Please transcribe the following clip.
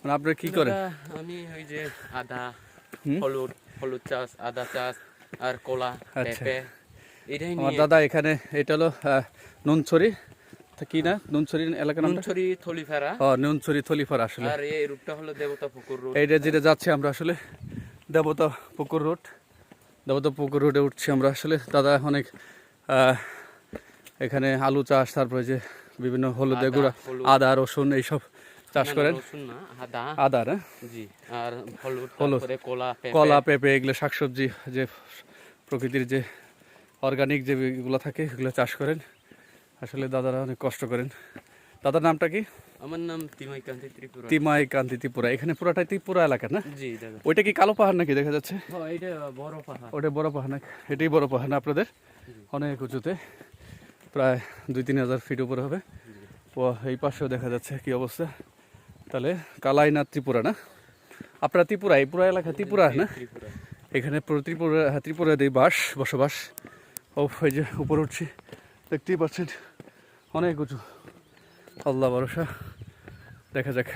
মানে আপনারা কি করেন? আমি ওই যে আদা, হুম? হলুদ চাষ, আদা চাষ আর কলা, আচ্ছা, পেঁপে এটাই আমার নিয়ে। দাদা এখানে, এটা হলো নুনছড়ি, তা কি না নুনছড়ি এলাকার নামটা? নুনছড়ি থলিফেরা। ও নুনছড়ি থলিফার আসলে। আর এই রুটটা হলো দেবতা পুকুর রুট। এইটা যেটা যাচ্ছি আমরা আসলে দেবতা পুকুর রোড, দেবতা পুকুর রোডে উঠছি আমরা আসলে। দাদা অনেক এখানে আলু চাষ, তারপরে যে বিভিন্ন হলুদের আদা, গুঁড়া, হলুদ, আদা রসুন এইসব চাষ না না করেন। রসুন না, আদা। আদা না, জি। আর হলুদ, হলুদ, তারপরে কলা, পেঁপে। কলা, পেঁপে, এগুলো শাকসবজি, যে প্রকৃতির যে অর্গানিক যেগুলো থাকে এগুলো চাষ করেন। আসলে দাদারা অনেক কষ্ট করেন। দাদার নামটা কি? আমার নাম তিমাইকান্তি ত্রিপুরা। তিমাই কান্তি ত্রিপুরা। এখানে পুরাটাই ত্রিপুরা এলাকা না? জি দাদা। ওইটা কি কালো পাহাড় নাকি দেখা যাচ্ছে? এটা বড় পাহাড়। ওটা বড় পাহাড় নাকি? এটাই বড় পাহাড় না আপনাদের? অনেক উঁচুতে, প্রায় 2-3 হাজার ফিট উপরে হবে। ও এই পাশেও দেখা যাচ্ছে কি অবস্থা। তাহলে কালাই না ত্রিপুরা না? আপনারা ত্রিপুরা, এই পুরা এলাকা ত্রিপুরা না? ত্রিপুরা। এখানে পুরো ত্রিপুরা, ত্রিপুরাতেই বসবাস। ও এই যে উপরে উঠছি, দেখতেই পাচ্ছেন অনেক উঁচু। আল্লাহ ভরসা, দেখা যাক।